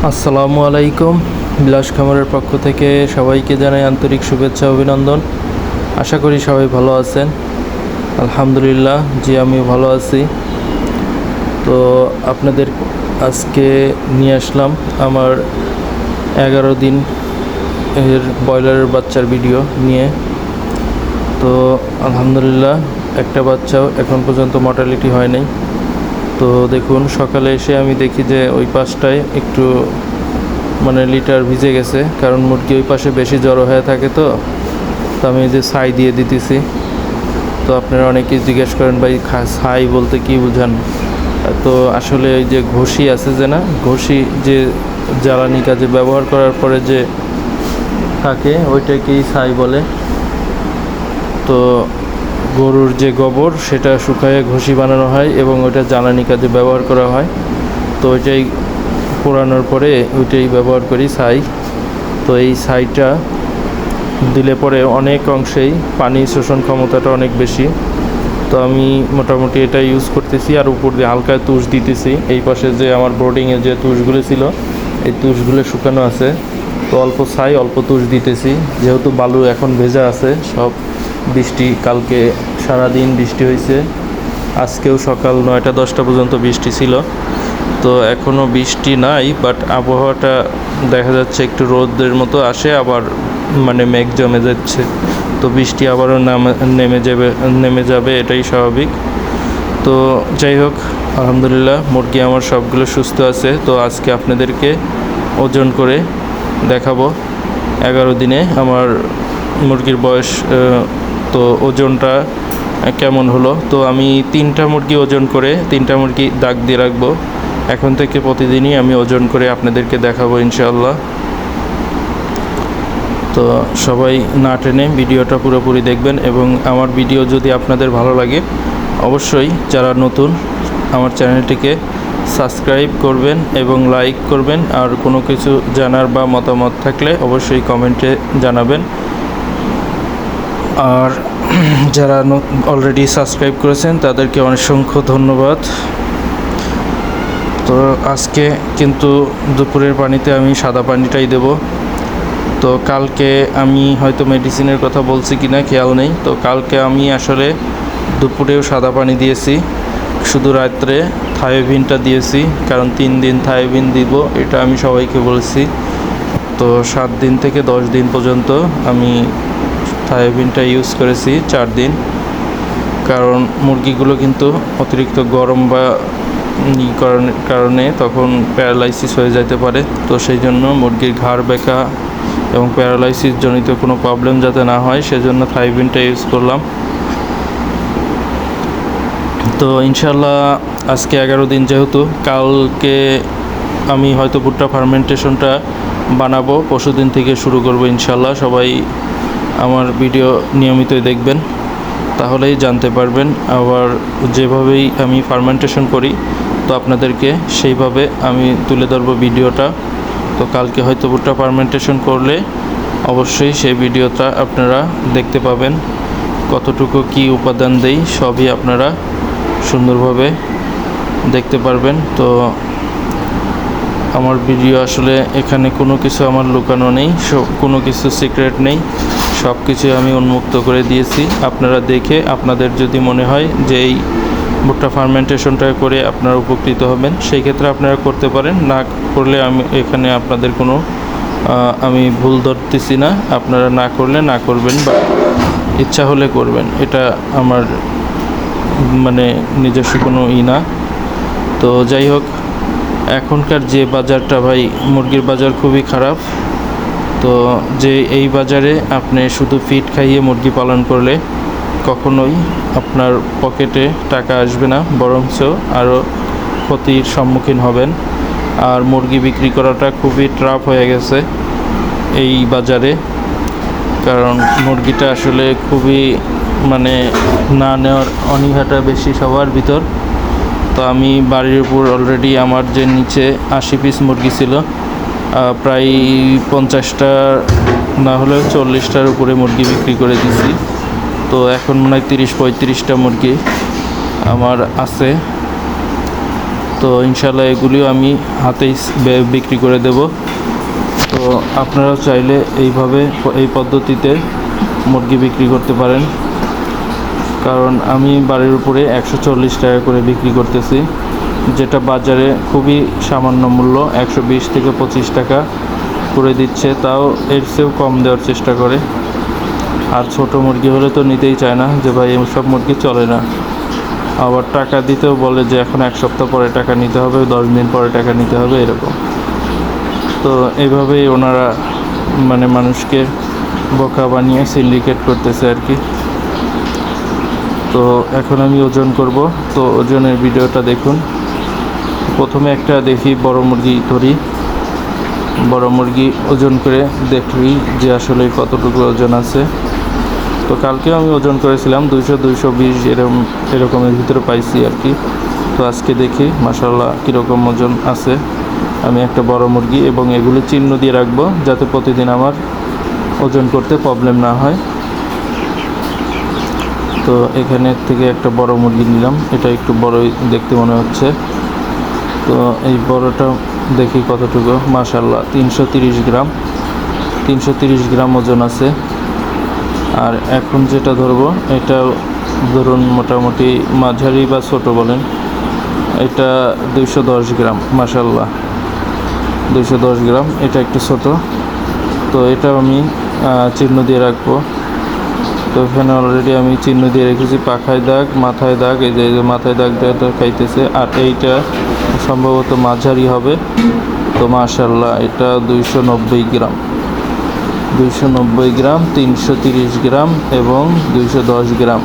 আসসালামু আলাইকুম। বিলাস খামারের পক্ষ থেকে সবাইকে জানাই আন্তরিক শুভেচ্ছা অভিনন্দন। আশা করি সবাই ভালো আছেন। আলহামদুলিল্লাহ, জি আমিও ভালো আছি। তো আপনাদের আজকে নিয়ে আসলাম আমার 11 দিন এর ব্রয়লারের বাচ্চার ভিডিও নিয়ে। তো আলহামদুলিল্লাহ, একটা বাচ্চাও এখন পর্যন্ত মর্টালিটি হয় নাই। তো দেখুন, সকালে এসে আমি দেখি যে ওই পাশটায় একটু লিটার ভিজে গেছে, কারণ মুরগি ওই পাশে বেশি জড়ো হয়ে থাকে। তো আমি যে ছাই দিয়ে দিতেছি। তো আপনারা অনেকেই জিজ্ঞেস করেন, ভাই ছাই বলতে কি বুঝান? তো আসলে ওই যে ঘষি আছে যে না, ঘষি যে জ্বালানি কাজে ব্যবহার করার পরে যে থাকে ওইটাকেই ছাই বলে। তো গরুর যে গোবর সেটা শুকায়ে ঘষি বানানো হয় এবং ওইটা জ্বালানি কাজে ব্যবহার করা হয়। তো ওইটাই পোড়ানোর পরে ওইটাই ব্যবহার করি, ছাই। তো এই ছাইটা দিলে পরে অনেক অংশেই পানি শোষণ ক্ষমতাটা অনেক বেশি। তো আমি মোটামুটি এটা ইউজ করতেছি, আর উপর দিয়ে হালকা তুষ দিতেছি। এই পাশে যে আমার বোর্ডিংয়ে যে তুষগুলো ছিল, এই তুষগুলো শুকানো আছে। তো অল্প ছাই অল্প তুষ দিতেছি, যেহেতু বালু এখন ভেজা আছে সব। বৃষ্টি কালকে সারাদিন বৃষ্টি হয়েছে, আজকেও সকাল 9টা-10টা পর্যন্ত বৃষ্টি ছিল। তো এখনও বৃষ্টি নাই, বাট আবহাওয়াটা দেখা যাচ্ছে একটু রোদের মতো আসে, আবার মেঘ জমে যাচ্ছে। তো বৃষ্টি আবারও নেমে যাবে, এটাই স্বাভাবিক। তো যাই হোক, আলহামদুলিল্লাহ মুরগি আমার সবগুলো সুস্থ আছে। তো আজকে আপনাদেরকে ওজন করে দেখাবো 11 দিনে আমার মুরগির বয়স, তো ওজনটা কেমন হলো। তো আমি 3টা মুরগি ওজন করে 3টা মুরগি দাগ দিয়ে রাখবো। এখন থেকে প্রতিদিনই আমি ওজন করে আপনাদেরকে দেখাবো ইনশাআল্লাহ। তো সবাই না টেনে ভিডিওটা পুরোপুরি দেখবেন, এবং আমার ভিডিও যদি আপনাদের ভালো লাগে অবশ্যই যারা নতুন আমার চ্যানেলটিকে সাবস্ক্রাইব করবেন এবং লাইক করবেন। আর কোনো কিছু জানার বা মতামত থাকলে অবশ্যই কমেন্টে জানাবেন। আর যারা অলরেডি সাবস্ক্রাইব করেছেন তাদেরকে অসংখ্য ধন্যবাদ। তো আজকে কিন্তু দুপুরের পানিতে আমি সাদা পানিটাই দেব। তো কালকে আমি হয়তো মেডিসিনের কথা বলছি কিনা খেয়াল নেই। তো কালকে আমি আসলে দুপুরেও সাদা পানি দিয়েছি, শুধু রাত্রে থায়োবিনটা দিয়েছি, কারণ 3 দিন থায়োবিন দিব, এটা আমি সবাইকে বলেছি। তো 7 দিন থেকে 10 দিন পর্যন্ত আমি থায়োবিনটা ইউজ করেছি, 4 দিন। কারণ মুরগিগুলো কিন্তু অতিরিক্ত গরম বা কারণে তখন প্যারালাইসিস হয়ে যেতে পারে। তো সেই জন্য মুরগির ঘাড় বেঁকা এবং প্যারালাইসিস জনিত কোনো প্রবলেম যাতে না হয়, সেজন্য থায়োবিনটা ইউজ করলাম। তো ইনশাল্লাহ আজকে 11 দিন, যেহেতু কালকে আমি হয়তো ভুট্টা ফার্মেন্টেশনটা বানাবো, পরশুদিন থেকে শুরু করব ইনশাল্লাহ। সবাই আমার ভিডিও নিয়মিতই দেখবেন, তাহলেই জানতে পারবেন। আবার যেভাবেই আমি ফার্মেন্টেশন করি, তো আপনাদেরকে সেইভাবে আমি তুলে ধরবো ভিডিওটা। তো কালকে হয়তো ভুট্টা ফার্মেন্টেশন করলে অবশ্যই সেই ভিডিওটা আপনারা দেখতে পাবেন, কতটুকু কি উপাদান দেই সবই আপনারা সুন্দরভাবে দেখতে পারবেন। তো আমার ভিডিও আসলে এখানে কোনো কিছু আমার লুকানো নেই, কোনো কিছু সিক্রেট নেই, সব কিছু আমি উন্মুক্ত করে দিয়েছি। আপনারা দেখে আপনাদের যদি মনে হয় যে এই ভুট্টা ফার্মেন্টেশনটা করে আপনারা উপকৃত হবেন, সেই ক্ষেত্রে আপনারা করতে পারেন। না করলে আমি এখানে আপনাদের কোনো আমি ভুল ধরতেছি না। আপনারা না করলে না করবেন, বা ইচ্ছা হলে করবেন, এটা আমার নিজস্ব কোনো না। তো যাই হোক, এখনকার যে বাজারটা, ভাই মুরগির বাজার খুবই খারাপ। তো যে এই বাজারে আপনি শুধু ফিড খাইয়ে মুরগি পালন করলে কখনোই আপনার পকেটে টাকা আসবে না, বরঞ্চ আরও ক্ষতির সম্মুখীন হবেন। আর মুরগি বিক্রি করাটা খুবই টাফ হয়ে গেছে এই বাজারে, কারণ মুরগিটা আসলে খুবই না নেওয়ার অনীহাটা বেশি সবার ভিতর। তো আমি বাড়ির উপর অলরেডি আমার যে নিচে 80 পিস মুরগি ছিল, প্রায় 50টা না হলেও 40টার উপরে মুরগি বিক্রি করে দিছি। তো এখন মনে হয় 30-35টা মুরগি আমার আছে। তো ইনশাল্লাহ এগুলিও আমি হাতেই বিক্রি করে দেব। তো আপনারাও চাইলে এইভাবে এই পদ্ধতিতে মুরগি বিক্রি করতে পারেন, কারণ আমি বাড়ির উপরে 140 টাকা করে বিক্রি করতেছি, যেটা বাজারে খুবই সামান্য মূল্য 120 থেকে 25 টাকা করে দিচ্ছে, তাও এর চেয়েও কম দেওয়ার চেষ্টা করে। আর ছোট মুরগি হলে তো নিতেই চায় না, যে ভাই সব মুরগি চলে না। আবার টাকা দিতেও বলে যে এখন 1 সপ্তাহ পরে টাকা নিতে হবে, 10 দিন পরে টাকা নিতে হবে, এরকম। তো এইভাবেই ওনারা মানে মানুষকে বোকা বানিয়ে সিন্ডিকেট করতেছে আর কি। তো এখন আমি ওজন করব, তো ওজনের ভিডিওটা দেখুন। প্রথমে একটা দেখি বড় মুরগি ধরি, বড় মুরগি ওজন করে দেখি যে আসলে কতটুকু ওজন আছে। তো কালকেও আমি ওজন করেছিলাম 200-220 এরকমের ভিতরে পাইছি আর কি। তো আজকে দেখি মাশাআল্লাহ কীরকম ওজন আছে। আমি একটা বড় মুরগি এবং এগুলি চিহ্ন দিয়ে রাখবো, যাতে প্রতিদিন আমার ওজন করতে প্রবলেম না হয়। তো এখানে থেকে একটা বড় মুরগি নিলাম, এটা একটু বড়ই দেখতে মনে হচ্ছে। তো এই বড়টা দেখি কতটুকু, মাশাআল্লাহ 330 গ্রাম, 330 গ্রাম ওজন আছে। আর এখন যেটা ধরবো এটা ধরুন মোটামুটি মাঝারি বা ছোট বলেন, এটা 210 গ্রাম, মাশাআল্লাহ 210 গ্রাম। এটা একটু ছোট, তো এটা আমি চিহ্ন দিয়ে রাখবো। তো এখানে অলরেডি আমি চিহ্ন দিয়ে রেখেছি, পাখায় দাগ, মাথায় দাগ, এই যে মাথায় দাগটা এটা খাইতেছে। আর এইটা সম্ভবত মাঝারি হবে। তো মাশাআল্লাহ এটা 290 গ্রাম, 290 গ্রাম, 330 গ্রাম এবং 210 গ্রাম।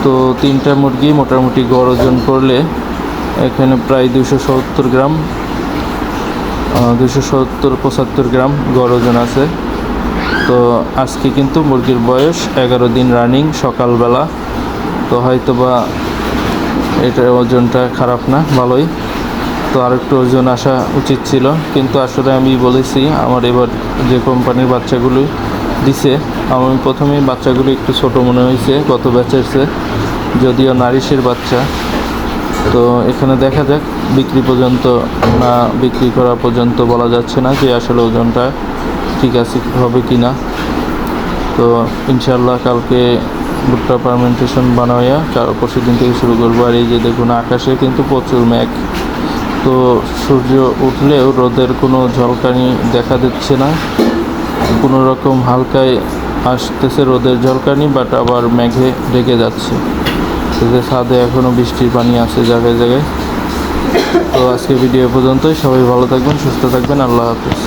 তো তিনটা মুরগি মোটামুটি গড় ওজন করলে এখানে প্রায় 270 গ্রাম, 270-75 গ্রাম গড় ওজন আছে। তো আজকে কিন্তু মুরগির বয়স 11 দিন রানিং, সকালবেলা। তো হয়তো বা এটার ওজনটা খারাপ না, ভালোই। তো আরেকটু ওজন আসা উচিত ছিল, কিন্তু আসলে আমি বলেছি আমার এবার যে কোম্পানির বাচ্চাগুলো দিছে, আমি প্রথমেই বাচ্চাগুলো একটু ছোট মনে হয়েছে গত ব্যাচেরছে, যদিও নারিশের বাচ্চা। তো এখানে দেখা যাক, বিক্রি পর্যন্ত না বিক্রি করা পর্যন্ত বলা যাচ্ছে না যে আসলে ওজনটা ঠিক আছে হবে কি না। তো ইনশাল্লাহ কালকে ভুট্টা ফার্মেন্টেশন বানাইয়া পরশু দিন থেকে শুরু করবো। আর এই যে দেখুন আকাশে কিন্তু প্রচুর মেঘ, তো সূর্য উঠলেও রোদের কোনো ঝলকানি দেখা দিচ্ছে না। কোনো রকম হালকায় আসতেছে রোদের ঝলকানি, বাট আবার মেঘে ঢেকে যাচ্ছে। যে ছাদে এখনও বৃষ্টির পানি আছে জায়গায় জায়গায়। তো আজকে ভিডিও পর্যন্তই, সবাই ভালো থাকবেন, সুস্থ থাকবেন, আল্লাহ হাফেজ।